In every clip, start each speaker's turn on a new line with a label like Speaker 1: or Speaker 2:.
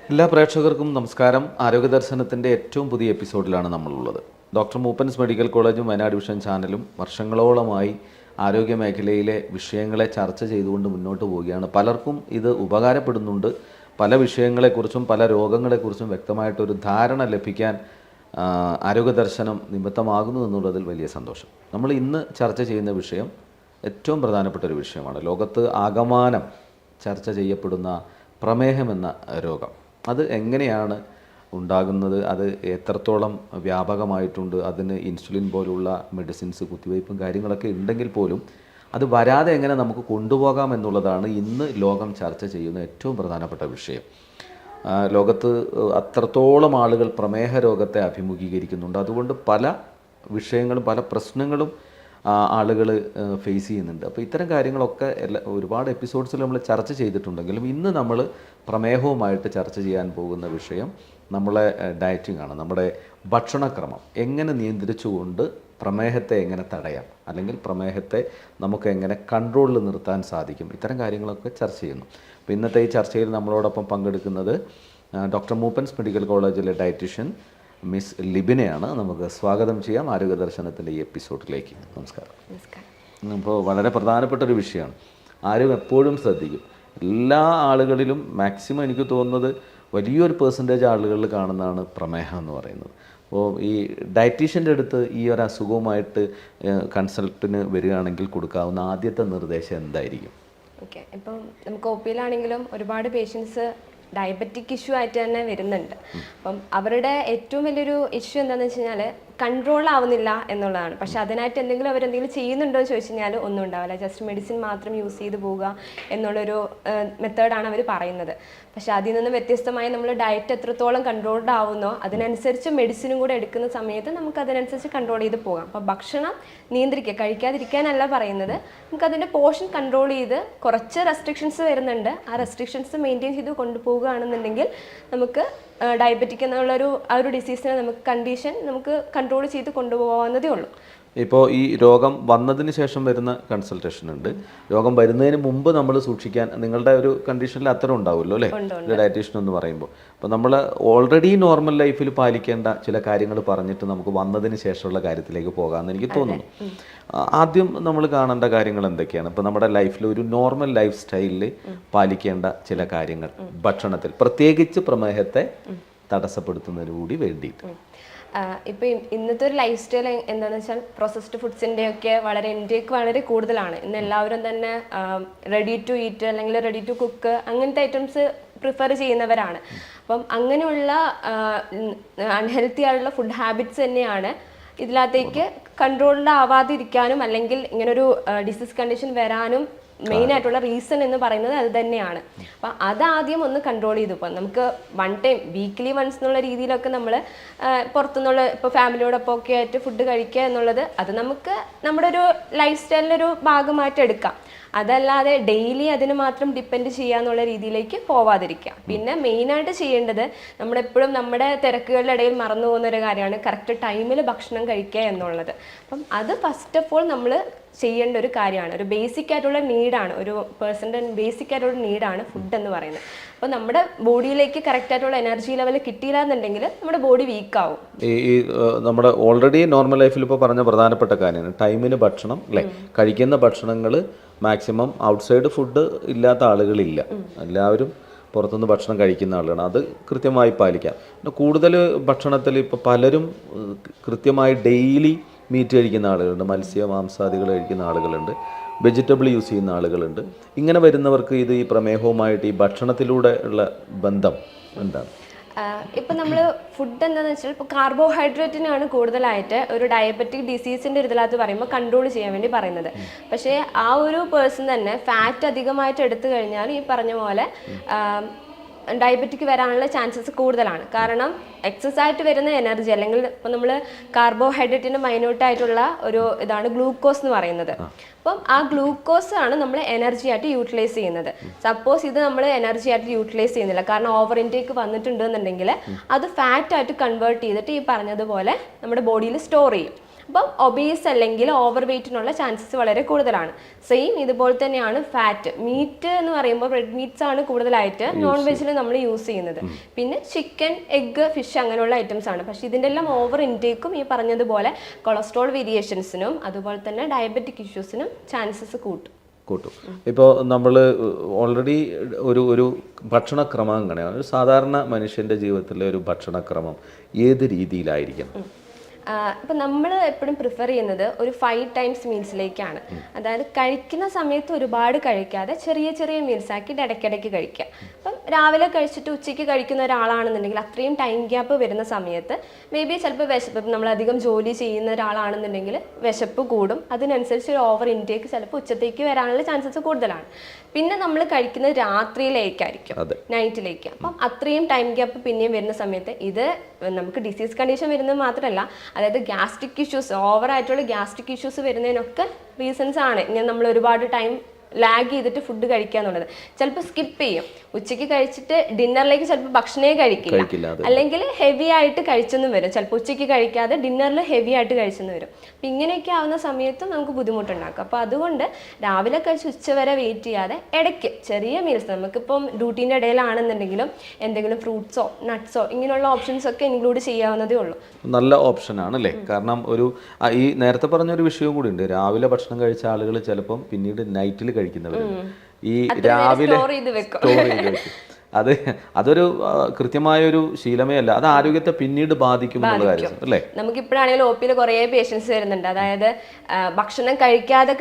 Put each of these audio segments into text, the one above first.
Speaker 1: എല്ലാ പ്രേക്ഷകർക്കും നമസ്കാരം. ആരോഗ്യ ദർശനത്തിൻ്റെ ഏറ്റവും പുതിയ എപ്പിസോഡിലാണ് നമ്മളുള്ളത്. ഡോക്ടർ മൂപ്പൻസ് മെഡിക്കൽ കോളേജും വയനാട് ഡിവിഷൻ ചാനലും വർഷങ്ങളോളമായി ആരോഗ്യ മേഖലയിലെ വിഷയങ്ങളെ ചർച്ച ചെയ്തുകൊണ്ട് മുന്നോട്ട് പോവുകയാണ്. പലർക്കും ഇത് ഉപകാരപ്പെടുന്നുണ്ട്. പല വിഷയങ്ങളെക്കുറിച്ചും പല രോഗങ്ങളെക്കുറിച്ചും വ്യക്തമായിട്ടൊരു ധാരണ ലഭിക്കാൻ ആരോഗ്യ ദർശനം നിമിത്തമാകുന്നു എന്നുള്ളതിൽ വലിയ സന്തോഷം. നമ്മൾ ഇന്ന് ചർച്ച ചെയ്യുന്ന വിഷയം ഏറ്റവും പ്രധാനപ്പെട്ട ഒരു വിഷയമാണ്. ലോകത്ത് ആകമാനം ചർച്ച ചെയ്യപ്പെടുന്ന പ്രമേഹം എന്ന രോഗം. അത് എങ്ങനെയാണ് ഉണ്ടാകുന്നത്, അത് എത്രത്തോളം വ്യാപകമായിട്ടുണ്ട്, അതിന് ഇൻസുലിൻ പോലുള്ള മെഡിസിൻസ്, കുത്തിവയ്പ്പും കാര്യങ്ങളൊക്കെ ഉണ്ടെങ്കിൽ പോലും അത് വരാതെ എങ്ങനെ നമുക്ക് കൊണ്ടുപോകാം എന്നുള്ളതാണ് ഇന്ന് ലോകം ചർച്ച ചെയ്യുന്ന ഏറ്റവും പ്രധാനപ്പെട്ട വിഷയം. ലോകത്ത് അത്രത്തോളം ആളുകൾ പ്രമേഹ രോഗത്തെ അഭിമുഖീകരിക്കുന്നുണ്ട്. അതുകൊണ്ട് പല വിഷയങ്ങളും പല പ്രശ്നങ്ങളും ആളുകൾ ഫേസ് ചെയ്യുന്നുണ്ട്. അപ്പോൾ ഇത്തരം കാര്യങ്ങളൊക്കെ ഒരുപാട് എപ്പിസോഡ്സിൽ നമ്മൾ ചർച്ച ചെയ്തിട്ടുണ്ടെങ്കിലും ഇന്ന് നമ്മൾ പ്രമേഹവുമായിട്ട് ചർച്ച ചെയ്യാൻ പോകുന്ന വിഷയം നമ്മളെ ഡയറ്റിംഗ് ആണ്. നമ്മുടെ ഭക്ഷണക്രമം എങ്ങനെ നിയന്ത്രിച്ചുകൊണ്ട് പ്രമേഹത്തെ എങ്ങനെ തടയാം, അല്ലെങ്കിൽ പ്രമേഹത്തെ നമുക്ക് എങ്ങനെ കൺട്രോളിൽ നിർത്താൻ സാധിക്കും, ഇത്തരം കാര്യങ്ങളൊക്കെ ചർച്ച ചെയ്യുന്നു. അപ്പോൾ ഇന്നത്തെ ഈ ചർച്ചയിൽ നമ്മളോടൊപ്പം പങ്കെടുക്കുന്നത് ഡോക്ടർ മൂപ്പൻസ് മെഡിക്കൽ കോളേജിലെ ഡയറ്റീഷ്യൻ മിസ് ലിബിനെയാണ്. നമുക്ക് സ്വാഗതം ചെയ്യാം ആരോഗ്യ ദർശനത്തിൻ്റെ ഈ എപ്പിസോഡിലേക്ക്. നമസ്കാരം. അപ്പോൾ വളരെ പ്രധാനപ്പെട്ട ഒരു വിഷയമാണ്. ആരും എപ്പോഴും ശ്രദ്ധിക്കും. എല്ലാ ആളുകളിലും മാക്സിമം എനിക്ക് തോന്നുന്നത് വലിയൊരു പെർസെൻറ്റേജ് ആളുകളിൽ കാണുന്നതാണ് പ്രമേഹം എന്ന് പറയുന്നത്. അപ്പോൾ ഈ ഡയറ്റീഷ്യൻ്റെ അടുത്ത് ഈ ഒരു അസുഖവുമായിട്ട് കൺസൾട്ടിന് വരികയാണെങ്കിൽ കൊടുക്കാവുന്ന ആദ്യത്തെ നിർദ്ദേശം എന്തായിരിക്കും?
Speaker 2: ഓക്കെ, ഇപ്പം നമുക്ക് ഒ പിയിലാണെങ്കിലും ഒരുപാട് പേഷ്യൻസ് ഡയബറ്റിക് ഇഷ്യൂ ആയിട്ട് തന്നെ വരുന്നുണ്ട്. അപ്പം അവരുടെ ഏറ്റവും വലിയൊരു ഇഷ്യൂ എന്താണെന്ന് വെച്ച് കഴിഞ്ഞാൽ കൺട്രോൾ ആവുന്നില്ല എന്നുള്ളതാണ്. പക്ഷെ അതിനായിട്ട് അവരെന്തെങ്കിലും ചെയ്യുന്നുണ്ടോ എന്ന് ചോദിച്ചു കഴിഞ്ഞാൽ ഒന്നും ഉണ്ടാവില്ല. ജസ്റ്റ് മെഡിസിൻ മാത്രം യൂസ് ചെയ്ത് പോവുക എന്നുള്ളൊരു മെത്തേഡാണ് അവർ പറയുന്നത്. പക്ഷെ അതിൽ നിന്ന് വ്യത്യസ്തമായി നമ്മൾ ഡയറ്റ് എത്രത്തോളം കൺട്രോൾഡ് ആവുന്നോ അതിനനുസരിച്ച് മെഡിസിനും കൂടെ എടുക്കുന്ന സമയത്ത് നമുക്ക് അതിനനുസരിച്ച് കൺട്രോൾ ചെയ്ത് പോകാം. അപ്പോൾ ഭക്ഷണം നിയന്ത്രിക്കുക, കഴിക്കാതിരിക്കാനല്ല പറയുന്നത്. നമുക്കതിൻ്റെ പോർഷൻ കൺട്രോൾ ചെയ്ത് കുറച്ച് റെസ്ട്രിക്ഷൻസ് വരുന്നുണ്ട്. ആ റെസ്ട്രിക്ഷൻസ് മെയിൻറ്റെയിൻ ചെയ്ത് കൊണ്ടുപോവുകയാണെന്നുണ്ടെങ്കിൽ നമുക്ക് ഡയബറ്റിക് എന്നുള്ളൊരു ആ ഒരു ഡിസീസിനെ നമുക്ക് കണ്ടീഷൻ നമുക്ക് കൺട്രോൾ ചെയ്ത് കൊണ്ടുപോകാവുന്നതേ ഉള്ളൂ.
Speaker 1: ഇപ്പോൾ ഈ രോഗം വന്നതിന് ശേഷം വരുന്ന കൺസൾട്ടേഷൻ ഉണ്ട്. രോഗം വരുന്നതിന് മുമ്പ് നമ്മൾ സൂക്ഷിക്കാൻ നിങ്ങളുടെ ഒരു കണ്ടീഷനിൽ അത്തരം ഉണ്ടാവുമല്ലോ അല്ലേ, ഡയറ്റീഷ്യൻ എന്ന് പറയുമ്പോൾ. അപ്പോൾ നമ്മൾ ഓൾറെഡി നോർമൽ ലൈഫിൽ പാലിക്കേണ്ട ചില കാര്യങ്ങൾ പറഞ്ഞിട്ട് നമുക്ക് വന്നതിന് ശേഷമുള്ള കാര്യത്തിലേക്ക് പോകാമെന്ന് എനിക്ക് തോന്നുന്നു. ആദ്യം നമ്മൾ കാണേണ്ട കാര്യങ്ങൾ എന്തൊക്കെയാണ്? ഇപ്പോൾ നമ്മുടെ ലൈഫിൽ ഒരു നോർമൽ ലൈഫ് സ്റ്റൈലിൽ പാലിക്കേണ്ട ചില കാര്യങ്ങൾ ഭക്ഷണത്തിൽ, പ്രത്യേകിച്ച് പ്രമേഹത്തെ തടസ്സപ്പെടുത്തുന്നതിന് കൂടി വേണ്ടിയിട്ട്.
Speaker 2: ഇപ്പോൾ ഇന്നത്തെ ഒരു ലൈഫ് സ്റ്റൈൽ എന്താണെന്ന് വെച്ചാൽ പ്രോസസ്ഡ് ഫുഡ്സിൻ്റെയൊക്കെ ഇൻടേക്ക് വളരെ കൂടുതലാണ്. ഇന്ന് എല്ലാവരും തന്നെ റെഡി ടു ഈറ്റ് അല്ലെങ്കിൽ റെഡി ടു കുക്ക് അങ്ങനത്തെ ഐറ്റംസ് പ്രിഫർ ചെയ്യുന്നവരാണ്. അപ്പം അങ്ങനെയുള്ള അൺഹെൽത്തി ആയിട്ടുള്ള ഫുഡ് ഹാബിറ്റ്സ് തന്നെയാണ് ഇതിനകത്തേക്ക് കൺട്രോൾഡ് ആവാതിരിക്കാനും അല്ലെങ്കിൽ ഇങ്ങനൊരു ഡിസീസ് കണ്ടീഷൻ വരാനും മെയിൻ ആയിട്ടുള്ള റീസൺ എന്ന് പറയുന്നത് അത് തന്നെയാണ്. അപ്പം അതാദ്യം ഒന്ന് കൺട്രോൾ ചെയ്തു പോകാം. നമുക്ക് വൺ ടൈം വീക്ക്ലി വൺസ് എന്നുള്ള രീതിയിലൊക്കെ നമ്മൾ പുറത്തുനിന്നുള്ള ഇപ്പോൾ ഫാമിലിയോടൊപ്പം ഒക്കെ ആയിട്ട് ഫുഡ് കഴിക്കുക എന്നുള്ളത് അത് നമുക്ക് നമ്മുടെ ഒരു ലൈഫ് സ്റ്റൈലിൻ്റെ ഒരു ഭാഗമായിട്ട് എടുക്കാം. അതല്ലാതെ ഡെയിലി അതിന് മാത്രം ഡിപ്പെൻഡ് ചെയ്യുക എന്നുള്ള രീതിയിലേക്ക് പോവാതിരിക്കുക. പിന്നെ മെയിനായിട്ട് ചെയ്യേണ്ടത് നമ്മളെപ്പോഴും നമ്മുടെ തിരക്കുകളുടെ ഇടയിൽ മറന്നു പോകുന്ന ഒരു കാര്യമാണ് കറക്റ്റ് ടൈമിൽ ഭക്ഷണം കഴിക്കുക എന്നുള്ളത്. അപ്പം അത് ഫസ്റ്റ് ഓഫ് ഓൾ നമ്മൾ ചെയ്യേണ്ട ഒരു കാര്യമാണ്. ഒരു ബേസിക് ആയിട്ടുള്ള നീഡാണ്, ഒരു പേഴ്സൻ്റെ ബേസിക് ആയിട്ടുള്ള നീഡാണ് ഫുഡ് എന്ന് പറയുന്നത്. അപ്പോൾ നമ്മുടെ ബോഡിയിലേക്ക് കറക്റ്റ് ആയിട്ടുള്ള എനർജി ലെവൽ കിട്ടിയില്ല എന്നുണ്ടെങ്കിൽ നമ്മുടെ ബോഡി വീക്ക് ആവും.
Speaker 1: ഈ നമ്മുടെ ഓൾറെഡി നോർമൽ ലൈഫിൽ ഇപ്പോൾ പറഞ്ഞ പ്രധാനപ്പെട്ട കാര്യമാണ് ടൈമിന് ഭക്ഷണം അല്ലേ. കഴിക്കുന്ന ഭക്ഷണങ്ങൾ മാക്സിമം ഔട്ട്സൈഡ് ഫുഡ് ഇല്ലാത്ത ആളുകളില്ല, എല്ലാവരും പുറത്തുനിന്ന് ഭക്ഷണം കഴിക്കുന്ന ആളുകളാണ്. അത് കൃത്യമായി പാലിക്കാം. പിന്നെ കൂടുതൽ ഭക്ഷണത്തിൽ ഇപ്പോൾ പലരും കൃത്യമായി ഡെയിലി മീറ്റ് കഴിക്കുന്ന ആളുകളുണ്ട്, മത്സ്യ മാംസാദികൾ കഴിക്കുന്ന ആളുകളുണ്ട്, വെജിറ്റബിൾ യൂസ് ചെയ്യുന്ന ആളുകളുണ്ട്. ഇങ്ങനെ വരുന്നവർക്ക് ഇത് ഈ പ്രമേഹവുമായിട്ട് ഈ ഭക്ഷണത്തിലൂടെ ഉള്ള ബന്ധം എന്താണ്?
Speaker 2: ഇപ്പം നമ്മൾ ഫുഡ് എന്താണെന്ന് വെച്ചാൽ ഇപ്പോൾ കാർബോഹൈഡ്രേറ്റിനാണ് കൂടുതലായിട്ട് ഒരു ഡയബറ്റിക് ഡിസീസിൻ്റെ ഒരു ഇതിനകത്ത് പറയുമ്പോൾ കൺട്രോൾ ചെയ്യാൻ വേണ്ടി പറയുന്നത്. പക്ഷേ ആ ഒരു പേഴ്സൺ തന്നെ ഫാറ്റ് അധികമായിട്ട് എടുത്തു കഴിഞ്ഞാൽ ഈ പറഞ്ഞ പോലെ ഡയബറ്റിക് വരാനുള്ള ചാൻസസ് കൂടുതലാണ്. കാരണം എക്സസ് ആയിട്ട് വരുന്ന എനർജി അല്ലെങ്കിൽ ഇപ്പം നമ്മൾ കാർബോഹൈഡ്രേറ്റിൻ്റെ മൈന്യൂട്ടായിട്ടുള്ള ഒരു ഇതാണ് ഗ്ലൂക്കോസ് എന്ന് പറയുന്നത്. അപ്പം ആ ഗ്ലൂക്കോസ് ആണ് നമ്മൾ എനർജി ആയിട്ട് യൂട്ടിലൈസ് ചെയ്യുന്നത്. സപ്പോസ് ഇത് നമ്മൾ എനർജി ആയിട്ട് യൂട്ടിലൈസ് ചെയ്യുന്നില്ല, കാരണം ഓവർ ഇൻടേക്ക് വന്നിട്ടുണ്ടെന്നുണ്ടെങ്കിൽ അത് ഫാറ്റ് ആയിട്ട് കൺവേർട്ട് ചെയ്തിട്ട് ഈ പറഞ്ഞതുപോലെ നമ്മുടെ ബോഡിയിൽ സ്റ്റോർ ചെയ്യും. അപ്പം ഒബീസ് അല്ലെങ്കിൽ ഓവർ വെയ്റ്റിനുള്ള ചാൻസസ് വളരെ കൂടുതലാണ്. സെയിം ഇതുപോലെ തന്നെയാണ് ഫാറ്റ്. മീറ്റ് എന്ന് പറയുമ്പോൾ റെഡ് മീറ്റ്സ് ആണ് കൂടുതലായിട്ട് നോൺ വെജിൽ നമ്മൾ യൂസ് ചെയ്യുന്നത്. പിന്നെ ചിക്കൻ, എഗ്, ഫിഷ് അങ്ങനെയുള്ള ഐറ്റംസ് ആണ്. പക്ഷേ ഇതിൻ്റെ എല്ലാം ഓവർ ഇൻടേക്കും ഈ പറഞ്ഞതുപോലെ കൊളസ്ട്രോൾ വേരിയേഷൻസിനും അതുപോലെ തന്നെ ഡയബറ്റിക് ഇഷ്യൂസിനും ചാൻസസ് കൂട്ടും.
Speaker 1: ഇപ്പോൾ നമ്മൾ ഓൾറെഡി ഒരു ഭക്ഷണക്രമം അങ്ങനെയാണ്. ഒരു സാധാരണ മനുഷ്യൻ്റെ ജീവിതത്തിലെ ഒരു ഭക്ഷണക്രമം ഏത് രീതിയിലായിരിക്കണം?
Speaker 2: ഇപ്പം നമ്മൾ എപ്പോഴും പ്രിഫർ ചെയ്യുന്നത് ഒരു 5 times മീൽസിലേക്കാണ്. അതായത് കഴിക്കുന്ന സമയത്ത് ഒരുപാട് കഴിക്കാതെ ചെറിയ ചെറിയ മീൽസ് ആക്കിയിട്ട് ഇടയ്ക്കിടയ്ക്ക് കഴിക്കുക. അപ്പം രാവിലെ കഴിച്ചിട്ട് ഉച്ചയ്ക്ക് കഴിക്കുന്ന ഒരാളാണെന്നുണ്ടെങ്കിൽ അത്രയും ടൈം ഗ്യാപ്പ് വരുന്ന സമയത്ത് മേ ബി ചിലപ്പോൾ വിശപ്പ്, നമ്മളധികം ജോലി ചെയ്യുന്ന ഒരാളാണെന്നുണ്ടെങ്കിൽ വിശപ്പ് കൂടും. അതിനനുസരിച്ച് ഒരു ഓവർ ഇൻടേക്ക് ചിലപ്പോൾ ഉച്ചത്തേക്ക് വരാനുള്ള ചാൻസസ് കൂടുതലാണ്. പിന്നെ നമ്മൾ കഴിക്കുന്നത് രാത്രിയിലേക്കായിരിക്കും, നൈറ്റിലേക്ക്. അപ്പം അത്രയും ടൈം ഗ്യാപ്പ് പിന്നെയും വരുന്ന സമയത്ത് ഇത് നമുക്ക് ഡിസീസ് കണ്ടീഷൻ വരുന്നത് മാത്രമല്ല, അതായത് ഗ്യാസ്ട്രിക് ഇഷ്യൂസ്, ഓവറായിട്ടുള്ള ഗ്യാസ്ട്രിക് ഇഷ്യൂസ് വരുന്നതിനൊക്കെ റീസൺസ് ആണ് ഇങ്ങനെ നമ്മൾ ഒരുപാട് ടൈം ലാഗ് ചെയ്തിട്ട് ഫുഡ് കഴിക്കുക എന്നുള്ളത്. ചിലപ്പോൾ സ്കിപ്പ് ചെയ്യും, ഉച്ചയ്ക്ക് കഴിച്ചിട്ട് ഡിന്നറിലേക്ക് ചിലപ്പോൾ ഭക്ഷണമേ കഴിക്കില്ല, അല്ലെങ്കിൽ ഹെവി ആയിട്ട് കഴിച്ചെന്നും വരും. ചിലപ്പോൾ ഉച്ചയ്ക്ക് കഴിക്കാതെ ഡിന്നറിൽ ഹെവി ആയിട്ട് കഴിച്ചെന്ന് വരും. അപ്പം ഇങ്ങനെയൊക്കെ ആവുന്ന സമയത്തും നമുക്ക് ബുദ്ധിമുട്ടുണ്ടാക്കും. അപ്പോൾ അതുകൊണ്ട് രാവിലെ കഴിച്ച് ഉച്ചവരെ വെയിറ്റ് ചെയ്യാതെ ഇടയ്ക്ക് ചെറിയ മീൽസ്, നമുക്കിപ്പം ഡ്യൂട്ടീൻ്റെ ഇടയിലാണെന്നുണ്ടെങ്കിലും എന്തെങ്കിലും ഫ്രൂട്ട്സോ നട്ട്സോ ഇങ്ങനെയുള്ള ഓപ്ഷൻസ് ഒക്കെ ഇൻക്ലൂഡ് ചെയ്യാവുന്നതേ ഉള്ളൂ.
Speaker 1: നല്ല ഓപ്ഷനാണ് അല്ലേ? കാരണം ഈ നേരത്തെ പറഞ്ഞൊരു വിഷയവും കൂടി ഉണ്ട്. രാവിലെ ഭക്ഷണം കഴിച്ച ആളുകൾ ചിലപ്പം പിന്നീട് നൈറ്റിൽ കഴിക്കുന്നവരുണ്ട്. ഈ രാവിലെ സ്റ്റോർ ചെയ്ത് വെക്കും. അതൊരു കൃത്യമായൊരു ശീലമേ അല്ല. അത് ആരോഗ്യത്തെ പിന്നീട് ബാധിക്കും എന്നുള്ള കാര്യം അല്ലേ?
Speaker 2: നമുക്കിപ്പോഴാണെങ്കിലും OP കുറേ പേഷ്യൻസ് വരുന്നുണ്ട്. അതായത് ഭക്ഷണം കഴിക്കാതെ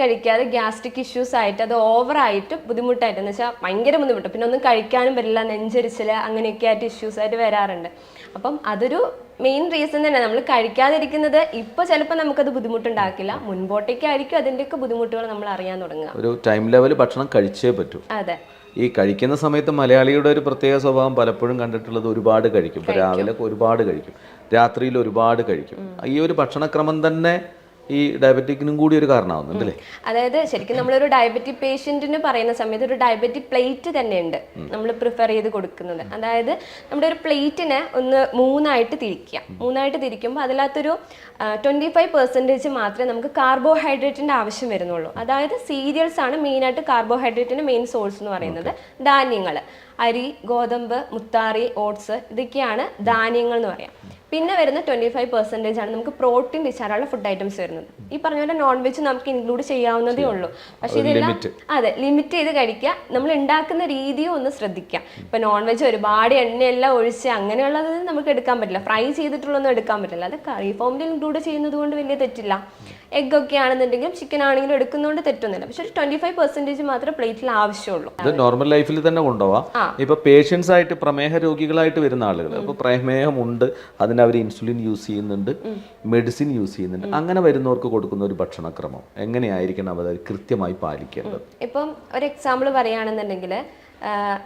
Speaker 2: ഗ്യാസ്ട്രിക് ഇഷ്യൂസ് ആയിട്ട് അത് ഓവറായിട്ട് ബുദ്ധിമുട്ടായിട്ട്, എന്ന് വെച്ചാൽ ഭയങ്കര ബുദ്ധിമുട്ട്, പിന്നെ ഒന്നും കഴിക്കാനും പറ്റില്ല, നെഞ്ചരിച്ചില് അങ്ങനെയൊക്കെ ആയിട്ട് ഇഷ്യൂസ് ആയിട്ട് വരാറുണ്ട്. അപ്പം അതൊരു മെയിൻ റീസൺ തന്നെ. നമ്മൾ കഴിക്കാതിരിക്കുന്നത് ഇപ്പോൾ ചിലപ്പോൾ നമുക്കത് ബുദ്ധിമുട്ടുണ്ടാക്കില്ല, മുൻപോട്ടേക്കായിരിക്കും അതിൻ്റെയൊക്കെ ബുദ്ധിമുട്ടുകൾ നമ്മൾ അറിയാൻ തുടങ്ങുക.
Speaker 1: ഒരു ടൈം ലെവൽ ഭക്ഷണം കഴിച്ചേ പറ്റൂ.
Speaker 2: അതെ.
Speaker 1: ഈ കഴിക്കുന്ന സമയത്ത് മലയാളിയുടെ ഒരു പ്രത്യേക സ്വഭാവം പലപ്പോഴും കണ്ടിട്ടുള്ളത് ഒരുപാട് കഴിക്കും. ഇപ്പോൾ രാവിലെ ഒരുപാട് കഴിക്കും, രാത്രിയിൽ ഒരുപാട് കഴിക്കും. ഈ ഒരു ഭക്ഷണക്രമം തന്നെ ഈ ഡയബറ്റിക്കിനും കൂടി ഒരു കാരണമാവുന്നുണ്ട് അല്ലേ?
Speaker 2: അതായത് ശരിക്കും നമ്മളൊരു ഡയബറ്റിക് പേഷ്യന്റിന് പറയുന്ന സമയത്ത് ഒരു ഡയബറ്റിക് പ്ലേറ്റ് തന്നെയുണ്ട് നമ്മൾ പ്രിഫർ ചെയ്ത് കൊടുക്കുന്നത്. അതായത് നമ്മുടെ ഒരു പ്ലേറ്റിനെ ഒന്ന് മൂന്നായിട്ട് തിരിക്കുമ്പോൾ അതിനകത്തൊരു 25% മാത്രമേ നമുക്ക് കാർബോഹൈഡ്രേറ്റിന്റെ ആവശ്യം വരുന്നുള്ളൂ. അതായത് സീരിയൽസ് ആണ് മെയിനായിട്ട് കാർബോഹൈഡ്രേറ്റിന്റെ മെയിൻ സോഴ്സ് എന്ന് പറയുന്നത്. ധാന്യങ്ങൾ, അരി, ഗോതമ്പ്, മുത്താറി, ഓട്സ്, ഇതൊക്കെയാണ് ധാന്യങ്ങൾ എന്ന് പറയാം. പിന്നെ വരുന്ന 25% ആണ് നമുക്ക് പ്രോട്ടീൻ റിച്ചാർജുള്ള ഫുഡ് ഐറ്റംസ് വരുന്നത്. ഈ പറഞ്ഞ പോലെ നോൺ വെജ് നമുക്ക് ഇൻക്ലൂഡ് ചെയ്യാവുന്നതേ ഉള്ളൂ. പക്ഷെ ഇതെല്ലാം ലിമിറ്റ് ചെയ്ത് കഴിക്കുക. നമ്മൾ ഉണ്ടാക്കുന്ന രീതിയും ഒന്ന് ശ്രദ്ധിക്കുക. ഇപ്പൊ നോൺ വെജ് ഒരുപാട് എണ്ണയെല്ലാം ഒഴിച്ച് അങ്ങനെയുള്ളത് നമുക്ക് എടുക്കാൻ പറ്റില്ല, ഫ്രൈ ചെയ്തിട്ടുള്ളതൊന്നും എടുക്കാൻ പറ്റില്ല. അത് കറി ഫോമിൽ ഇൻക്ലൂഡ് ചെയ്യുന്നത് കൊണ്ട് വലിയ തെറ്റില്ല. എഗ് ഒക്കെ ആണെന്നുണ്ടെങ്കിലും ചിക്കൻ ആണെങ്കിലും എടുക്കുന്നതുകൊണ്ട് തെറ്റൊന്നുമില്ല. പക്ഷെ ഒരു 25% മാത്രമേ പ്ലേറ്റിൽ ആവശ്യമുള്ളൂ.
Speaker 1: ഇത് നോർമൽ ലൈഫിൽ തന്നെ കൊണ്ടുപോവാം. ഇപ്പൊ പേഷ്യൻസ് ആയിട്ട് പ്രമേഹ രോഗികളായിട്ട് വരുന്ന ആളുകൾ, ഇപ്പൊ പ്രമേഹമുണ്ട്, അതിന് അവർ ഇൻസുലിൻ യൂസ് ചെയ്യുന്നുണ്ട്, മെഡിസിൻ യൂസ് ചെയ്യുന്നുണ്ട്, അങ്ങനെ വരുന്നവർക്ക് കൊടുക്കുന്ന ഒരു ഭക്ഷണക്രമം എങ്ങനെയായിരിക്കണം അത് കൃത്യമായി പാലിക്കേണ്ടത്?
Speaker 2: ഇപ്പം ഒരു എക്സാമ്പിൾ പറയുകയാണെന്നുണ്ടെങ്കിൽ,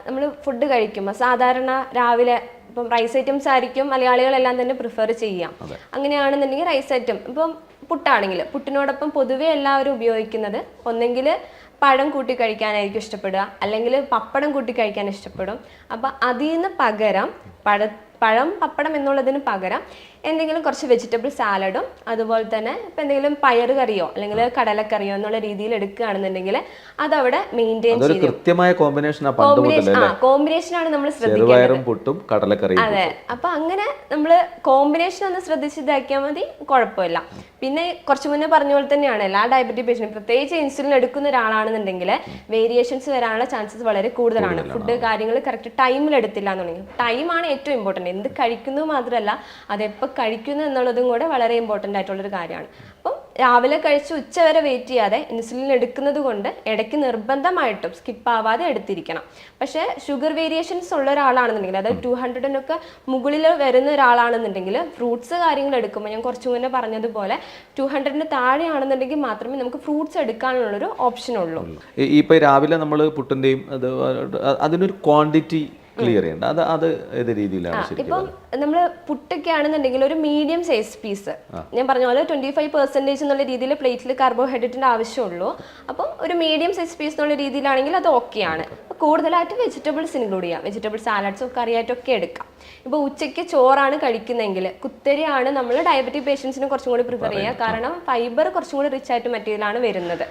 Speaker 2: നമ്മൾ ഫുഡ് കഴിക്കുമ്പോൾ സാധാരണ രാവിലെ ഇപ്പം റൈസ് ഐറ്റംസ് ആയിരിക്കും മലയാളികളെല്ലാം തന്നെ പ്രിഫർ ചെയ്യാം. അങ്ങനെയാണെന്നുണ്ടെങ്കിൽ റൈസ് ഐറ്റം, ഇപ്പം പുട്ടാണെങ്കിൽ പുട്ടിനോടൊപ്പം പൊതുവെ എല്ലാവരും ഉപയോഗിക്കുന്നത് ഒന്നെങ്കിൽ പഴം കൂട്ടി കഴിക്കാനായിരിക്കും ഇഷ്ടപ്പെടുക, അല്ലെങ്കിൽ പപ്പടം കൂട്ടി കഴിക്കാൻ ഇഷ്ടപ്പെടും. അപ്പം അതിൽ നിന്ന് പകരം പഴം പപ്പടം എന്നുള്ളതിന് പകരം എന്തെങ്കിലും കുറച്ച് വെജിറ്റബിൾ സാലഡും അതുപോലെ തന്നെ ഇപ്പം എന്തെങ്കിലും പയറ് കറിയോ അല്ലെങ്കിൽ കടലക്കറിയോ എന്നുള്ള രീതിയിൽ എടുക്കുകയാണെന്നുണ്ടെങ്കിൽ അതവിടെ മെയിൻറ്റെയിൻ ചെയ്യും.
Speaker 1: കൃത്യമായ കോമ്പിനേഷനാണ്
Speaker 2: നമ്മൾ
Speaker 1: ശ്രദ്ധിക്കുന്നത്.
Speaker 2: അതെ. അപ്പൊ അങ്ങനെ നമ്മൾ കോമ്പിനേഷൻ ഒന്ന് ശ്രദ്ധിച്ചിതാക്കിയാൽ മതി, കുഴപ്പമില്ല. പിന്നെ കുറച്ച് മുന്നേ പറഞ്ഞ പോലെ തന്നെയാണ് എല്ലാ ഡയബറ്റിക് പേഷ്യൻറ്റും, പ്രത്യേകിച്ച് ഇൻസുലിൻ എടുക്കുന്ന ഒരാളാണെന്നുണ്ടെങ്കിൽ വേരിയേഷൻസ് വരാനുള്ള ചാൻസസ് വളരെ കൂടുതലാണ്. ഫുഡ് കാര്യങ്ങൾ കറക്റ്റ് ടൈമിൽ എടുത്തില്ല എന്നുണ്ടെങ്കിൽ. ടൈമാണ് ഏറ്റവും ഇമ്പോർട്ടൻറ്റ്. എന്ത് കഴിക്കുന്നത് മാത്രമല്ല അതെപ്പോൾ കഴിക്കുന്നു എന്നുള്ളതും കൂടെ വളരെ ഇമ്പോർട്ടൻ്റ് ആയിട്ടുള്ളൊരു കാര്യമാണ്. അപ്പം രാവിലെ കഴിച്ച് ഉച്ചവരെ വെയിറ്റ് ചെയ്യാതെ ഇൻസുലിൻ എടുക്കുന്നത് കൊണ്ട് ഇടയ്ക്ക് നിർബന്ധമായിട്ടും സ്കിപ്പ് ആവാതെ എടുത്തിരിക്കണം. പക്ഷേ ഷുഗർ വേരിയേഷൻസ് ഉള്ള ഒരാളാണെന്നുണ്ടെങ്കിൽ, അതായത് 200-നൊക്കെ മുകളിൽ വരുന്ന ഒരാളാണെന്നുണ്ടെങ്കിൽ ഫ്രൂട്ട്സ് കാര്യങ്ങൾ എടുക്കുമ്പോൾ ഞാൻ കുറച്ചു മുന്നേ പറഞ്ഞതുപോലെ 200-ന് താഴെയാണെന്നുണ്ടെങ്കിൽ മാത്രമേ നമുക്ക് ഫ്രൂട്ട്സ് എടുക്കാനുള്ളൊരു ഓപ്ഷൻ ഉള്ളൂ.
Speaker 1: ഇപ്പോൾ രാവിലെ നമ്മൾ പുട്ടിൻ്റെയും അതിനൊരു ക്വാണ്ടിറ്റി ക്ലിയർ ചെയ്യേണ്ട അത് ഏത് രീതിയിലാണ്?
Speaker 2: ഇപ്പം നമ്മൾ പുട്ടൊക്കെ ആണെന്നുണ്ടെങ്കിൽ ഒരു മീഡിയം സൈസ് പീസ്, ഞാൻ പറഞ്ഞ പോലെ 25% എന്നുള്ള രീതിയിൽ പ്ലേറ്റിൽ കാർബോഹൈഡ്രേറ്റിന്റെ ആവശ്യമുള്ളൂ. അപ്പം ഒരു മീഡിയം സൈസ് പീസ് എന്നുള്ള രീതിയിലാണെങ്കിൽ അത് ഓക്കെയാണ്. കൂടുതലായിട്ട് വെജിറ്റബിൾസ് ഇൻക്ലൂഡ് ചെയ്യാം. വെജിറ്റബിൾ സാലഡ്സും കറിയായിട്ടൊക്കെ എടുക്കാം. ഇപ്പോൾ ഉച്ചയ്ക്ക് ചോറാണ് കഴിക്കുന്നതെങ്കിൽ കുത്തരിയാണ് നമ്മൾ ഡയബറ്റിക് പേഷ്യൻസിന് കുറച്ചും കൂടി പ്രിഫർ ചെയ്യുക. കാരണം ഫൈബർ കുറച്ചും കൂടി റിച്ച് ആയിട്ട് മെറ്റീരിയലാണ് വരുന്നത്.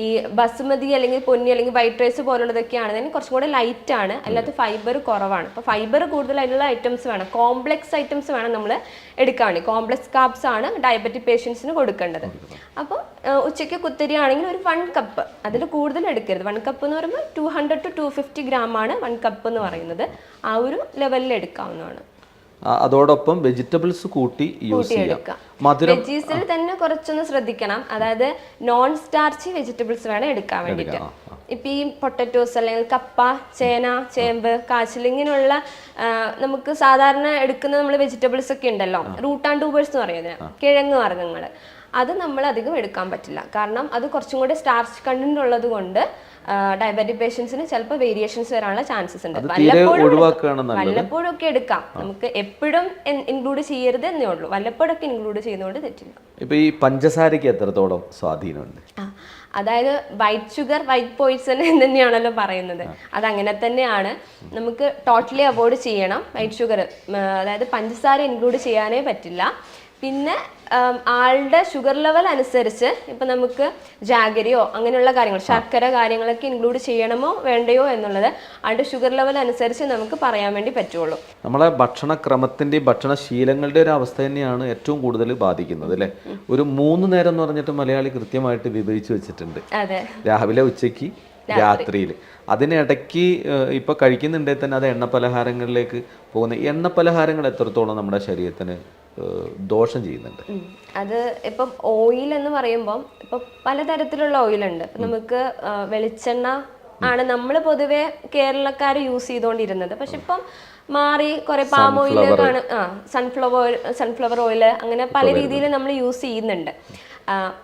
Speaker 2: ഈ ബസുമതി അല്ലെങ്കിൽ പൊന്നി അല്ലെങ്കിൽ വൈറ്റ് റൈസ് പോലുള്ളതൊക്കെയാണെന്നുണ്ടെങ്കിൽ കുറച്ചും കൂടി ലൈറ്റ് ആണ്, അല്ലാത്ത ഫൈബർ കുറവാണ്. അപ്പോൾ ഫൈബർ കൂടുതലായിട്ടുള്ള ഐറ്റംസ് വേണം, കോംപ്ലെക്സ് ഐറ്റംസ് വേണം നമ്മൾ എടുക്കാൻ വേണ്ടി. കോംപ്ലെക്സ് കാർബ്സ് ആണ് ഡയബറ്റിക് പേഷ്യൻസിന് കൊടുക്കേണ്ടത്. അപ്പോൾ ഉച്ചയ്ക്ക് കുത്തരി ആണെങ്കിൽ ഒരു 1 കപ്പ്, അതിൽ കൂടുതൽ എടുക്കരുത്. 1 കപ്പ് എന്ന് പറയുമ്പോൾ 200 to 250 gram ആണ് 1 കപ്പ് എന്ന് പറയുന്നത്. ആ ഒരു ലെവലിൽ എടുക്കാവുന്നതാണ്.
Speaker 1: അതോടൊപ്പം വെജിറ്റബിൾസ് കൂട്ടി യൂസ് ചെയ്യാം.
Speaker 2: വെജീസിൽ തന്നെ കുറച്ചൊന്ന് ശ്രദ്ധിക്കണം. അതായത് നോൺ സ്റ്റാർച്ചി വെജിറ്റബിൾസ് വേണം എടുക്കാൻ വേണ്ടിയിട്ട്. ഇപ്പം ഈ പൊട്ടറ്റോസ് അല്ലെങ്കിൽ കപ്പ, ചേന, ചേമ്പ്, കാച്ചിൽ ഇങ്ങനെയുള്ള നമുക്ക് സാധാരണ എടുക്കുന്ന നമ്മൾ വെജിറ്റബിൾസ് ഒക്കെ ഉണ്ടല്ലോ, റൂട്ട് ആൻഡ് ട്യൂബേഴ്സ് എന്ന് പറയുന്നത്, കിഴങ്ങ് വർഗ്ഗങ്ങൾ, അത് നമ്മൾ അധികം എടുക്കാൻ പറ്റില്ല. കാരണം അത് കുറച്ചും കൂടി സ്റ്റാർച്ച് കണ്ടന്റ് ഉള്ളത് കൊണ്ട് ഡയബറ്റിക് പേഷ്യൻസിന് ചിലപ്പോൾ വേരിയേഷൻസ് വരാനുള്ള ചാൻസസ് ഉണ്ട്. വല്ലപ്പോഴും ഒക്കെ എടുക്കാം, നമുക്ക് എപ്പോഴും ഇൻക്ലൂഡ് ചെയ്യരുത് എന്നേ ഉള്ളൂ. വല്ലപ്പോഴൊക്കെ ഇൻക്ലൂഡ് ചെയ്യുന്നതുകൊണ്ട് തെറ്റില്ല.
Speaker 1: ഇപ്പൊ ഈ പഞ്ചസാരയ്ക്ക് എത്രത്തോളം സ്വാധീനമുണ്ട്?
Speaker 2: അതായത് വൈറ്റ് ഷുഗർ വൈറ്റ് പോയിസൺ എന്ന് തന്നെയാണല്ലോ പറയുന്നത്. അതങ്ങനെ തന്നെയാണ്. നമുക്ക് ടോട്ടലി അവോയ്ഡ് ചെയ്യണം വൈറ്റ് ഷുഗർ, അതായത് പഞ്ചസാര ഇൻക്ലൂഡ് ചെയ്യാനേ പറ്റില്ല. പിന്നെ ആളുടെ ഷുഗർ ലെവൽ അനുസരിച്ച് ഇപ്പം നമുക്ക് ജാഗരിയോ അങ്ങനെയുള്ള കാര്യങ്ങൾ, ശർക്കര കാര്യങ്ങളൊക്കെ ഇൻക്ലൂഡ് ചെയ്യണമോ വേണ്ടയോ എന്നുള്ളത് ആളുടെ ഷുഗർ ലെവൽ അനുസരിച്ച് നമുക്ക് പറയാൻ വേണ്ടി പറ്റുള്ളൂ.
Speaker 1: നമ്മളെ ഭക്ഷണക്രമത്തിൻ്റെയും ഭക്ഷണശീലങ്ങളുടെ ഒരു അവസ്ഥ തന്നെയാണ് ഏറ്റവും കൂടുതൽ ബാധിക്കുന്നത് അല്ലേ? ഒരു 3 നേരം എന്ന് പറഞ്ഞിട്ട് മലയാളി കൃത്യമായിട്ട് വിഭജിച്ച് വെച്ചിട്ടുണ്ട്.
Speaker 2: അതെ,
Speaker 1: രാവിലെ, ഉച്ചയ്ക്ക്, രാത്രിയിൽ. അതിനിടയ്ക്ക് ഇപ്പോൾ കഴിക്കുന്നുണ്ടെങ്കിൽ തന്നെ അത് എണ്ണപ്പലഹാരങ്ങളിലേക്ക് പോകുന്ന എണ്ണപ്പലഹാരങ്ങൾ എത്രത്തോളം നമ്മുടെ ശരീരത്തിന് ദോഷം ചെയ്യുന്നുണ്ട്?
Speaker 2: അത് ഇപ്പം ഓയിൽ എന്ന് പറയുമ്പം ഇപ്പം പലതരത്തിലുള്ള ഓയിലുണ്ട്. നമുക്ക് വെളിച്ചെണ്ണ ആണ് നമ്മൾ പൊതുവെ കേരളക്കാർ യൂസ് ചെയ്തുകൊണ്ടിരുന്നത്. പക്ഷെ ഇപ്പം മാറി കുറെ പാം ഓയിൽ സൺഫ്ലവർ ഓയിൽ അങ്ങനെ പല രീതിയിൽ നമ്മൾ യൂസ് ചെയ്യുന്നുണ്ട്.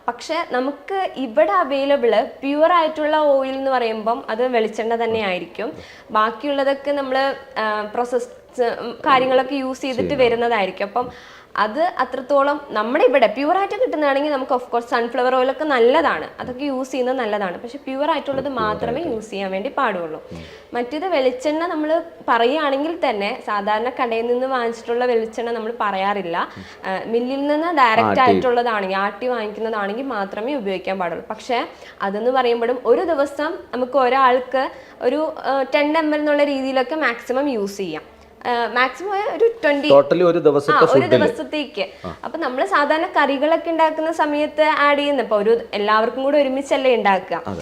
Speaker 2: പക്ഷെ നമുക്ക് ഇവിടെ അവൈലബിൾ പ്യുവർ ആയിട്ടുള്ള ഓയിൽ എന്ന് പറയുമ്പം അത് വെളിച്ചെണ്ണ തന്നെ ആയിരിക്കും. ബാക്കിയുള്ളതൊക്കെ നമ്മൾ പ്രോസസ് കാര്യങ്ങളൊക്കെ യൂസ് ചെയ്തിട്ട് വരുന്നതായിരിക്കും. അപ്പം അത് അത്രത്തോളം നമ്മുടെ ഇവിടെ പ്യുവറായിട്ട് കിട്ടുന്നതാണെങ്കിൽ നമുക്ക് ഓഫ് കോഴ്സ് സൺഫ്ലവർ ഓയിലൊക്കെ നല്ലതാണ്, അതൊക്കെ യൂസ് ചെയ്യുന്നത് നല്ലതാണ്. പക്ഷെ പ്യുവർ ആയിട്ടുള്ളത് മാത്രമേ യൂസ് ചെയ്യാൻ വേണ്ടി പാടുള്ളൂ. മറ്റേത് വെളിച്ചെണ്ണ നമ്മൾ പറയുകയാണെങ്കിൽ തന്നെ സാധാരണ കടയിൽ നിന്ന് വാങ്ങിച്ചിട്ടുള്ള വെളിച്ചെണ്ണ നമ്മൾ പറയാറില്ല. മില്ലിൽ നിന്ന് ഡയറക്റ്റ് ആയിട്ടുള്ളതാണെങ്കിൽ, ആട്ടി വാങ്ങിക്കുന്നതാണെങ്കിൽ മാത്രമേ ഉപയോഗിക്കാൻ പാടുള്ളൂ. പക്ഷെ അതെന്ന് പറയുമ്പോഴും ഒരു ദിവസം നമുക്ക് ഒരാൾക്ക് ഒരു 10 ml എന്നുള്ള രീതിയിലൊക്കെ മാക്സിമം യൂസ് ചെയ്യാം. മാക്സിമം ഒരു 20
Speaker 1: ഒരു
Speaker 2: ദിവസത്തേക്ക്. അപ്പൊ നമ്മൾ സാധാരണ കറികളൊക്കെ ഉണ്ടാക്കുന്ന സമയത്ത് ആഡ് ചെയ്യുന്ന ഇപ്പൊ ഒരു എല്ലാവർക്കും കൂടെ ഒരുമിച്ചല്ലേ ഉണ്ടാക്കുക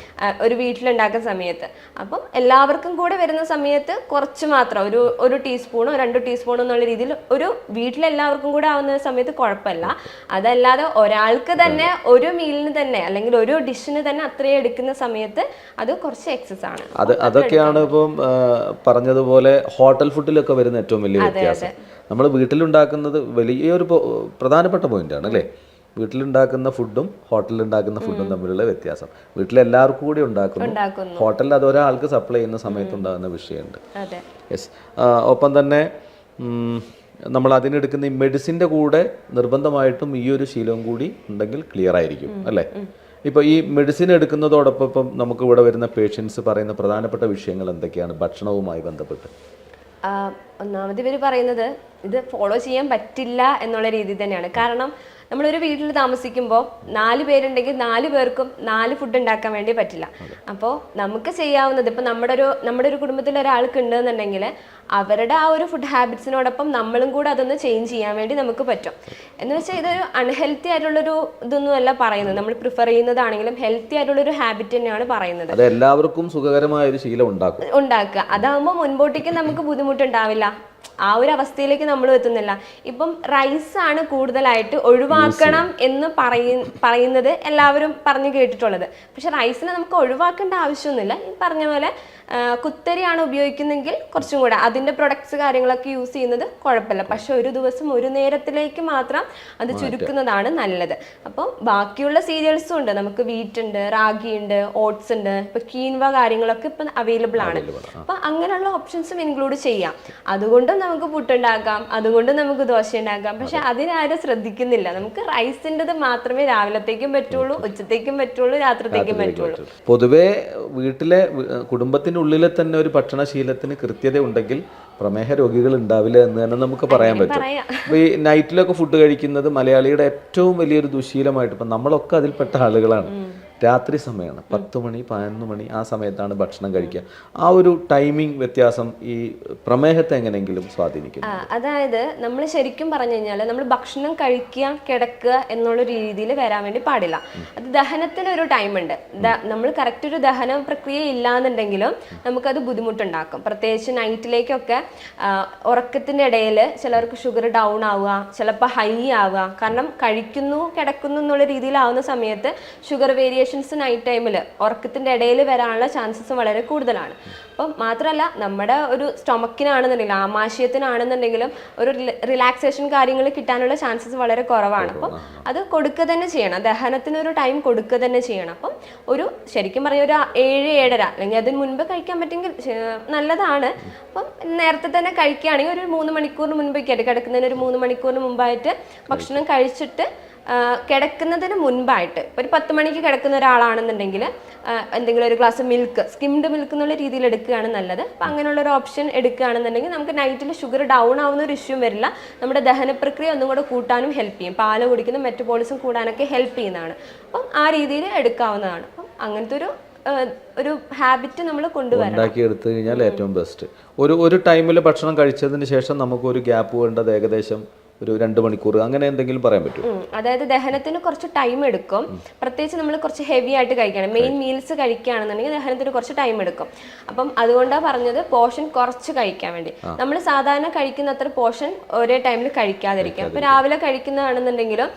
Speaker 2: ഒരു വീട്ടിലുണ്ടാക്കുന്ന സമയത്ത്. അപ്പം എല്ലാവർക്കും കൂടെ വരുന്ന സമയത്ത് കുറച്ച് മാത്രം ഒരു ടീസ്പൂണോ 2 ടീസ്പൂണോ എന്നുള്ള രീതിയിൽ ഒരു വീട്ടിലെല്ലാവർക്കും കൂടെ ആവുന്ന സമയത്ത് കുഴപ്പമില്ല. അതല്ലാതെ ഒരാൾക്ക് തന്നെ ഒരു മീലിന് തന്നെ അല്ലെങ്കിൽ ഒരു ഡിഷിന് തന്നെ അത്രയും എടുക്കുന്ന സമയത്ത് അത് കുറച്ച് എക്സസ് ആണ്.
Speaker 1: അതൊക്കെയാണ് ഇപ്പം പറഞ്ഞതുപോലെ ഹോട്ടൽ ഫുഡിലൊക്കെ വരുന്ന ഏറ്റവും വലിയ വ്യത്യാസം. നമ്മൾ വീട്ടിലുണ്ടാക്കുന്നത് വലിയൊരു പ്രധാനപ്പെട്ട പോയിന്റാണ് അല്ലേ? വീട്ടിലുണ്ടാക്കുന്ന ഫുഡും ഹോട്ടലിലുണ്ടാക്കുന്ന ഫുഡും തമ്മിലുള്ള വ്യത്യാസം. വീട്ടിലെല്ലാവർക്കും കൂടി ഉണ്ടാക്കുന്നു, ഹോട്ടലിൽ അത് ഒരാൾക്ക് സപ്ലൈ ചെയ്യുന്ന സമയത്ത് ഉണ്ടാകുന്ന വിഷയമുണ്ട്. യെസ്. ഒപ്പം തന്നെ നമ്മൾ അതിനെടുക്കുന്ന ഈ മെഡിസിൻ്റെ കൂടെ നിർബന്ധമായിട്ടും ഈ ഒരു ശീലവും കൂടി ഉണ്ടെങ്കിൽ ക്ലിയർ ആയിരിക്കും അല്ലേ? ഇപ്പോൾ ഈ മെഡിസിൻ എടുക്കുന്നതോടൊപ്പം നമുക്ക് ഇവിടെ വരുന്ന പേഷ്യൻസ് പറയുന്ന പ്രധാനപ്പെട്ട വിഷയങ്ങൾ എന്തൊക്കെയാണ് ഭക്ഷണവുമായി ബന്ധപ്പെട്ട്?
Speaker 2: ഒന്നാമത് ഇവർ പറയുന്നത് ഇത് ഫോളോ ചെയ്യാൻ പറ്റില്ല എന്നുള്ള രീതിയിൽ തന്നെയാണ്. കാരണം നമ്മളൊരു വീട്ടിൽ താമസിക്കുമ്പോൾ 4 പേരുണ്ടെങ്കിൽ 4 പേർക്കും 4 ഫുഡ് ഉണ്ടാക്കാൻ വേണ്ടി പറ്റില്ല. അപ്പോൾ നമുക്ക് ചെയ്യാവുന്നത് ഇപ്പം നമ്മുടെ ഒരു കുടുംബത്തിൽ ഒരാൾക്ക് ഉണ്ടെന്നുണ്ടെങ്കിൽ അവരുടെ ആ ഒരു ഫുഡ് ഹാബിറ്റ്സിനോടൊപ്പം നമ്മളും കൂടെ അതൊന്ന് ചേഞ്ച് ചെയ്യാൻ വേണ്ടി നമുക്ക് പറ്റും. എന്ന് വെച്ചാൽ ഇതൊരു അൺഹെൽത്തി ആയിട്ടുള്ളൊരു ഇതൊന്നും അല്ല പറയുന്നത്. നമ്മൾ പ്രിഫർ ചെയ്യുന്നതാണെങ്കിലും ഹെൽത്തി ആയിട്ടുള്ളൊരു ഹാബിറ്റ് തന്നെയാണ് പറയുന്നത്.
Speaker 1: അത് എല്ലാവർക്കും സുഖകരമായ ഒരു ശീലം ഉണ്ടാക്കുക.
Speaker 2: അതാകുമ്പോൾ മുൻപോട്ടേക്ക് നമുക്ക് ബുദ്ധിമുട്ടുണ്ടാവില്ല. ആ ഒരു അവസ്ഥയിലേക്ക് നമ്മൾ എത്തുന്നില്ല. ഇപ്പം റൈസ് ആണ് കൂടുതലായിട്ട് ഒഴിവാക്കണം എന്ന് പറയുന്നത് എല്ലാവരും പറഞ്ഞു കേട്ടിട്ടുള്ളത്. പക്ഷെ റൈസിനെ നമുക്ക് ഒഴിവാക്കേണ്ട ആവശ്യമൊന്നുമില്ല. ഈ പറഞ്ഞ പോലെ കുത്തരിയാണ് ഉപയോഗിക്കുന്നെങ്കിൽ കുറച്ചും കൂടെ അതിൻ്റെ പ്രൊഡക്ട്സ് കാര്യങ്ങളൊക്കെ യൂസ് ചെയ്യുന്നത് കുഴപ്പമില്ല. പക്ഷെ ഒരു ദിവസം ഒരു നേരത്തിലേക്ക് മാത്രം അത് ചുരുക്കുന്നതാണ് നല്ലത്. അപ്പം ബാക്കിയുള്ള സീരിയൽസും ഉണ്ട്, നമുക്ക് വീറ്റ് ഉണ്ട്, റാഗി ഉണ്ട്, ഓട്സ് ഉണ്ട്, ഇപ്പം കീൻവ കാര്യങ്ങളൊക്കെ ഇപ്പം അവൈലബിൾ ആണ്. അപ്പം അങ്ങനെയുള്ള ഓപ്ഷൻസും ഇൻക്ലൂഡ് ചെയ്യാം. അതുകൊണ്ടും നമുക്ക് പുട്ടുണ്ടാക്കാം, അതുകൊണ്ട് നമുക്ക് ദോശ ഉണ്ടാക്കാം. പക്ഷെ അതിനാരും ശ്രദ്ധിക്കുന്നില്ല. നമുക്ക് റൈസിൻ്റെത് മാത്രമേ രാവിലത്തേക്കും പറ്റുള്ളൂ, ഉച്ചത്തേക്കും പറ്റുള്ളൂ, രാത്രിത്തേക്കും പറ്റുള്ളൂ.
Speaker 1: പൊതുവെ വീട്ടിലെ കുടുംബത്തിന് വീടിനുള്ളിൽ തന്നെ ഒരു ഭക്ഷണശീലത്തിന് കൃത്യത ഉണ്ടെങ്കിൽ പ്രമേഹ രോഗികൾ ഉണ്ടാവില്ല എന്ന് തന്നെ നമുക്ക് പറയാൻ പറ്റും. അപ്പോൾ ഈ നൈറ്റിലൊക്കെ ഫുഡ് കഴിക്കുന്നത് മലയാളിയുടെ ഏറ്റവും വലിയൊരു ദുശീലമായിട്ട്, ഇപ്പം നമ്മളൊക്കെ അതിൽപ്പെട്ട ആളുകളാണ്. രാത്രി സമയമാണ് 10 മണി 11 മണി ആ സമയത്താണ് ഭക്ഷണം കഴിക്കുക. ആ ഒരു ടൈമിംഗ് വ്യത്യാസം ഈ പ്രമേഹത്തെ എങ്ങനെയെങ്കിലും സ്വാധീനിക്കും?
Speaker 2: അതായത് നമ്മൾ ശരിക്കും പറഞ്ഞു കഴിഞ്ഞാൽ നമ്മൾ ഭക്ഷണം കഴിക്കുക കിടക്കുക എന്നുള്ള രീതിയിൽ വരാൻ വേണ്ടി പാടില്ല. അത് ദഹനത്തിനൊരു ടൈമുണ്ട്. നമ്മൾ കറക്റ്റ് ഒരു ദഹന പ്രക്രിയ ഇല്ലാന്നുണ്ടെങ്കിലും നമുക്കത് ബുദ്ധിമുട്ടുണ്ടാക്കും. പ്രത്യേകിച്ച് നൈറ്റിലേക്കൊക്കെ ഉറക്കത്തിൻ്റെ ഇടയിൽ ചിലർക്ക് ഷുഗർ ഡൗൺ ആവുക, ചിലപ്പോൾ ഹൈ ആവുക. കാരണം കഴിക്കുന്നു കിടക്കുന്നു എന്നുള്ള രീതിയിലാവുന്ന സമയത്ത് ഷുഗർ വേരിയേഷൻസ് നൈറ്റ് ടൈമിൽ ഉറക്കത്തിൻ്റെ ഇടയിൽ വരാനുള്ള ചാൻസസ് വളരെ കൂടുതലാണ്. അപ്പം മാത്രമല്ല നമ്മുടെ ഒരു സ്റ്റൊമക്കിനാണെന്നുണ്ടെങ്കിലും ആമാശയത്തിനാണെന്നുണ്ടെങ്കിലും ഒരു റിലാക്സേഷൻ കാര്യങ്ങൾ കിട്ടാനുള്ള ചാൻസസ് വളരെ കുറവാണ്. അപ്പം അത് കൊടുക്കുക തന്നെ ചെയ്യണം, ദഹനത്തിനൊരു ടൈം കൊടുക്കുക തന്നെ ചെയ്യണം. അപ്പം ഒരു ശരിക്കും പറഞ്ഞ ഒരു 7-7:30 അല്ലെങ്കിൽ അതിന് മുൻപ് കഴിക്കാൻ പറ്റുമെങ്കിൽ നല്ലതാണ്. അപ്പം നേരത്തെ തന്നെ കഴിക്കുകയാണെങ്കിൽ ഒരു 3 മണിക്കൂറിന് മുൻപൊക്കെയായിട്ട് കിടക്കുന്നതിന് ഒരു 3 മണിക്കൂറിന് മുമ്പായിട്ട് ഭക്ഷണം കഴിച്ചിട്ട് കിടക്കുന്നതിന് മുൻപായിട്ട് ഒരു 10 മണിക്ക് കിടക്കുന്ന ഒരാളാണെന്നുണ്ടെങ്കിൽ എന്തെങ്കിലും ഒരു ഗ്ലാസ് മിൽക്ക്, സ്കിംഡ് മിൽക്ക് എന്നുള്ള രീതിയിൽ എടുക്കുകയാണ് നല്ലത്. അപ്പം അങ്ങനെയുള്ള ഒരു ഓപ്ഷൻ എടുക്കുകയാണെന്നുണ്ടെങ്കിൽ നമുക്ക് നൈറ്റിൽ ഷുഗർ ഡൗൺ ആവുന്ന ഒരു ഇഷ്യൂ വരില്ല. നമ്മുടെ ദഹന പ്രക്രിയ ഒന്നും കൂടെ കൂട്ടാനും ഹെൽപ്പ് ചെയ്യും. പാല് കുടിക്കുന്ന മെറ്റബോളിസം കൂടാനൊക്കെ ഹെൽപ്പ് ചെയ്യുന്നതാണ്. അപ്പം ആ രീതിയിൽ എടുക്കാവുന്നതാണ്. അപ്പം അങ്ങനത്തെ ഒരു ഹാബിറ്റ് നമ്മൾ
Speaker 1: ഉണ്ടാക്കിയെടുത്തു കഴിഞ്ഞാൽ ഏറ്റവും ബെസ്റ്റ്. ഒരു ടൈമിൽ ഭക്ഷണം കഴിച്ചതിന് ശേഷം നമുക്ക് ഒരു ഗ്യാപ്പ് വേണ്ടത് ഏകദേശം ഒരു 2 മണിക്കൂർ അങ്ങനെ എന്തെങ്കിലും പറയാൻ പറ്റും?
Speaker 2: അതായത് ദഹനത്തിന് കുറച്ച് ടൈം എടുക്കും. പ്രത്യേകിച്ച് നമ്മൾ കുറച്ച് ഹെവി ആയിട്ട് കഴിക്കണം, മെയിൻ മീൽസ് കഴിക്കുകയാണെന്നുണ്ടെങ്കിൽ ദഹനത്തിന് കുറച്ച് ടൈം എടുക്കും. അപ്പം അതുകൊണ്ടാണ് പറഞ്ഞത് പോർഷൻ കുറച്ച് കഴിക്കാൻ വേണ്ടി. നമ്മൾ സാധാരണ കഴിക്കുന്ന അത്ര പോർഷൻ ഒരേ ടൈമിൽ കഴിക്കാതിരിക്കുക. അപ്പോൾ രാവിലെ കഴിക്കുന്നതാണെന്നുണ്ടെങ്കിലും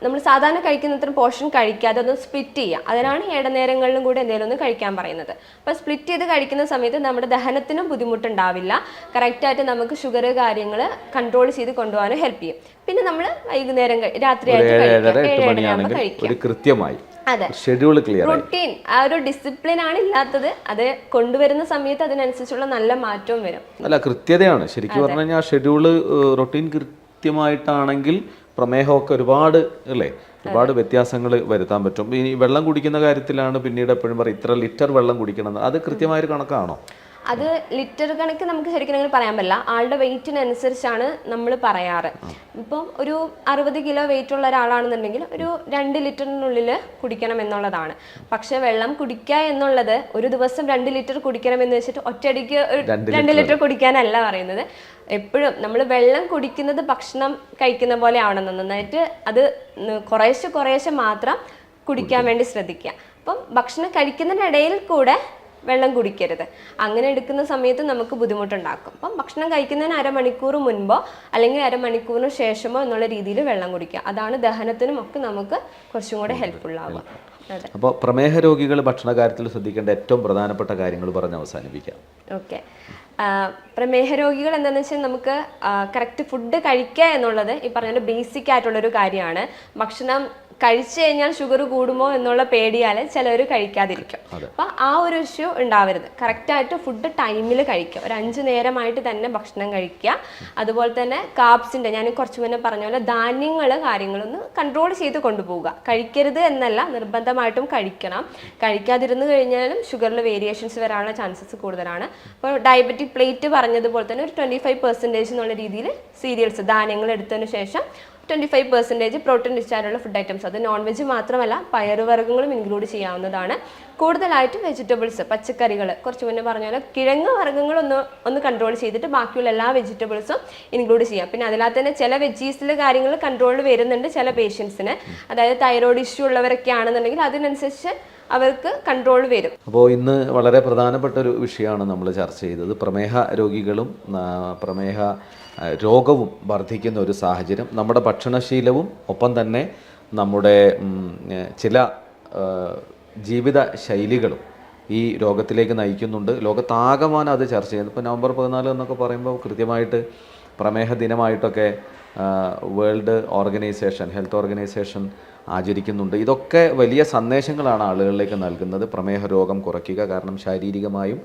Speaker 2: നമ്മൾ സാധാരണ കഴിക്കുന്ന അത്ര പോർഷൻ കഴിക്കാതെ ഒന്ന് സ്പ്ലിറ്റ് ചെയ്യുക. അതിനാണ് ഇടനേരങ്ങളിലും കൂടെ എന്തെങ്കിലും ഒന്ന് കഴിക്കാൻ പറയുന്നത്. അപ്പോൾ സ്പ്ലിറ്റ് ചെയ്ത് കഴിക്കുന്ന സമയത്ത് നമ്മുടെ ദഹനത്തിനും ബുദ്ധിമുട്ടുണ്ടാവില്ല. കറക്റ്റായിട്ട് നമുക്ക് ഷുഗർ കാര്യങ്ങൾ കൺട്രോൾ ചെയ്ത് കൊണ്ടുപോകാൻ ഹെൽപ്പ് ചെയ്യും. പിന്നെ നമ്മൾ വൈകുന്നേരം
Speaker 1: കൃത്യമായി ഷെഡ്യൂൾ ക്ലിയർ
Speaker 2: റൂട്ടീൻ ആ ഒരു ഡിസിപ്ലിൻ ആണ് ഇല്ലാത്തത്. അത് കൊണ്ടുവരുന്ന സമയത്ത് അതിനനുസരിച്ചുള്ള നല്ല മാറ്റവും വരും.
Speaker 1: അല്ല, കൃത്യതയാണ് ശരിക്കും പറഞ്ഞു കഴിഞ്ഞാൽ. ഷെഡ്യൂള് റൂട്ടീൻ കൃത്യമായിട്ടാണെങ്കിൽ പ്രമേഹമൊക്കെ ഒരുപാട് വ്യത്യാസങ്ങൾ വരുത്താൻ പറ്റും. ഇനി വെള്ളം കുടിക്കുന്ന കാര്യത്തിലാണ് പിന്നീട് എപ്പോഴും പറയും ഇത്ര ലിറ്റർ വെള്ളം കുടിക്കണം. അത് കൃത്യമായൊരു കണക്കാണോ?
Speaker 2: അത് ലിറ്റർ കണക്ക് നമുക്ക് ശരിക്കും അങ്ങനെ പറയാൻ പറ്റില്ല. ആളുടെ വെയിറ്റിനനുസരിച്ചാണ് നമ്മൾ പറയാറ്. ഇപ്പം ഒരു 60 കിലോ വെയിറ്റ് ഉള്ള ഒരാളാണെന്നുണ്ടെങ്കിൽ ഒരു 2 ലിറ്ററിനുള്ളിൽ കുടിക്കണം എന്നുള്ളതാണ്. പക്ഷെ വെള്ളം കുടിക്കുക എന്നുള്ളത് ഒരു ദിവസം 2 ലിറ്റർ കുടിക്കണം എന്ന് വെച്ചിട്ട് ഒറ്റയടിക്ക് 2 ലിറ്റർ കുടിക്കാനല്ല പറയുന്നത്. എപ്പോഴും നമ്മൾ വെള്ളം കുടിക്കുന്നത് ഭക്ഷണം കഴിക്കുന്ന പോലെ ആവണം. നന്നായിട്ട് അത് കുറേശ്ശെ മാത്രം കുടിക്കാൻ വേണ്ടി ശ്രദ്ധിക്കുക. അപ്പം ഭക്ഷണം കഴിക്കുന്നതിനിടയിൽ കൂടെ വെള്ളം കുടിക്കരുത്. അങ്ങനെ എടുക്കുന്ന സമയത്ത് നമുക്ക് ബുദ്ധിമുട്ടുണ്ടാക്കും. അപ്പം ഭക്ഷണം കഴിക്കുന്നതിന് 1/2 മണിക്കൂർ മുൻപോ അല്ലെങ്കിൽ 1/2 മണിക്കൂറിന് ശേഷമോ എന്നുള്ള രീതിയിൽ വെള്ളം കുടിക്കുക. അതാണ് ദഹനത്തിനും ഒക്കെ നമുക്ക് കുറച്ചും കൂടെ ഹെൽപ്ഫുൾ ആവുക.
Speaker 1: അപ്പോൾ പ്രമേഹ രോഗികൾ ഭക്ഷണ കാര്യത്തിൽ ശ്രദ്ധിക്കേണ്ട ഏറ്റവും പ്രധാനപ്പെട്ട കാര്യങ്ങൾ പറഞ്ഞ് അവസാനിപ്പിക്കാം.
Speaker 2: ഓക്കെ. പ്രമേഹ രോഗികൾ എന്താണെന്ന് വെച്ചാൽ നമുക്ക് കറക്റ്റ് ഫുഡ് കഴിക്കുക എന്നുള്ളത് ഈ പറഞ്ഞ ബേസിക് ആയിട്ടുള്ളൊരു കാര്യമാണ്. ഭക്ഷണം കഴിച്ചു കഴിഞ്ഞാൽ ഷുഗർ കൂടുമോ എന്നുള്ള പേടിയാൽ ചിലർ കഴിക്കാതിരിക്കും. അപ്പം ആ ഒരു ഇഷ്യൂ ഉണ്ടാവരുത്. കറക്റ്റായിട്ട് ഫുഡ് ടൈമിൽ കഴിക്കുക. ഒരു 5 നേരമായിട്ട് തന്നെ ഭക്ഷണം കഴിക്കുക. അതുപോലെ തന്നെ കാർബ്സിൻ്റെ ഞാൻ കുറച്ച് മുന്നേ പറഞ്ഞ പോലെ ധാന്യങ്ങൾ കാര്യങ്ങളൊന്ന് കൺട്രോൾ ചെയ്ത് കൊണ്ടുപോവുക. കഴിക്കരുത് എന്നല്ല, നിർബന്ധമായിട്ടും കഴിക്കണം. കഴിക്കാതിരുന്നു കഴിഞ്ഞാലും ഷുഗറിൽ വേരിയേഷൻസ് വരാനുള്ള ചാൻസസ് കൂടുതലാണ്. അപ്പോൾ ഡയബറ്റിക് പ്ലേറ്റ് പറഞ്ഞതുപോലെ തന്നെ ഒരു 25% എന്നുള്ള രീതിയിൽ സീരിയൽസ് ധാന്യങ്ങൾ എടുത്തതിന് ശേഷം 25% പ്രോട്ടീൻ റിച്ച് ആയിട്ടുള്ള ഫുഡ് ഐറ്റംസ്, അത് നോൺ വെജ് മാത്രമല്ല പയറുവർഗ്ഗങ്ങളും ഇൻക്ലൂഡ് ചെയ്യാവുന്നതാണ്. കൂടുതലായിട്ട് വെജിറ്റബിൾസ്, പച്ചക്കറികൾ, കുറച്ച് മുന്നേ പറഞ്ഞ പോലെ കിഴങ്ങ് വർഗ്ഗങ്ങളൊന്ന് കൺട്രോൾ ചെയ്തിട്ട് ബാക്കിയുള്ള എല്ലാ വെജിറ്റബിൾസും ഇൻക്ലൂഡ് ചെയ്യാം. പിന്നെ അതിനകത്ത് തന്നെ ചില വെജീസിൽ കാര്യങ്ങൾ കൺട്രോളിൽ വരുന്നുണ്ട് ചില പേഷ്യൻസിന്. അതായത് തൈറോയ്ഡ് ഇഷ്യൂ ഉള്ളവരൊക്കെ ആണെന്നുണ്ടെങ്കിൽ അതിനനുസരിച്ച് അവർക്ക് കൺട്രോൾ വരും.
Speaker 1: അപ്പോൾ ഇന്ന് വളരെ പ്രധാനപ്പെട്ട ഒരു വിഷയമാണ് നമ്മൾ ചർച്ച ചെയ്തത്. പ്രമേഹ രോഗികളും പ്രമേഹ രോഗവും വർദ്ധിക്കുന്ന ഒരു സാഹചര്യം, നമ്മുടെ ഭക്ഷണശീലവും ഒപ്പം തന്നെ നമ്മുടെ ചില ജീവിത ശൈലികളും ഈ രോഗത്തിലേക്ക് നയിക്കുന്നുണ്ട്. ലോകത്താകമാനം അത് ചർച്ച ചെയ്യുന്നു. ഇപ്പോൾ നവംബർ 14 എന്നൊക്കെ പറയുമ്പോൾ കൃത്യമായിട്ട് പ്രമേഹ ദിനമായിട്ടൊക്കെ വേൾഡ് ഹെൽത്ത് ഓർഗനൈസേഷൻ ആചരിക്കുന്നുണ്ട്. ഇതൊക്കെ വലിയ സന്ദേശങ്ങളാണ് ആളുകളിലേക്ക് നൽകുന്നത്. പ്രമേഹ രോഗം കുറയ്ക്കുക, കാരണം ശാരീരികമായും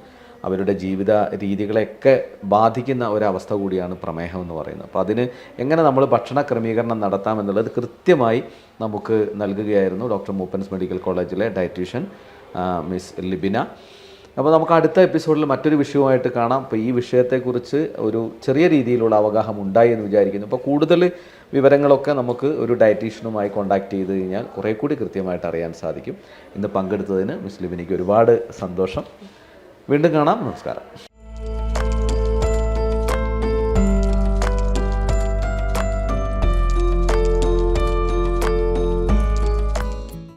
Speaker 1: അവരുടെ ജീവിത രീതികളെയൊക്കെ ബാധിക്കുന്ന ഒരവസ്ഥ കൂടിയാണ് പ്രമേഹം എന്ന് പറയുന്നത്. അപ്പോൾ അതിന് എങ്ങനെ നമ്മൾ ഭക്ഷണ ക്രമീകരണം നടത്താമെന്നുള്ളത് കൃത്യമായി നമുക്ക് നൽകുകയായിരുന്നു ഡോക്ടർ മൂപ്പൻസ് മെഡിക്കൽ കോളേജിലെ ഡയറ്റീഷ്യൻ മിസ് ലിബിന. അപ്പോൾ നമുക്ക് അടുത്ത എപ്പിസോഡിൽ മറ്റൊരു വിഷയവുമായിട്ട് കാണാം. അപ്പോൾ ഈ വിഷയത്തെക്കുറിച്ച് ഒരു ചെറിയ രീതിയിലുള്ള അവഗാഹം ഉണ്ടായി എന്ന് വിചാരിക്കുന്നു. അപ്പോൾ കൂടുതൽ വിവരങ്ങളൊക്കെ നമുക്ക് ഒരു ഡയറ്റീഷ്യനുമായി കോൺടാക്ട് ചെയ്ത് കഴിഞ്ഞാൽ കുറേ കൂടി കൃത്യമായിട്ട് അറിയാൻ സാധിക്കും. ഇന്ന് പങ്കെടുത്തതിന് മിസ് ലിബിനിക്ക് ഒരുപാട് സന്തോഷം. വീണ്ടും കാണാം. നമസ്കാരം.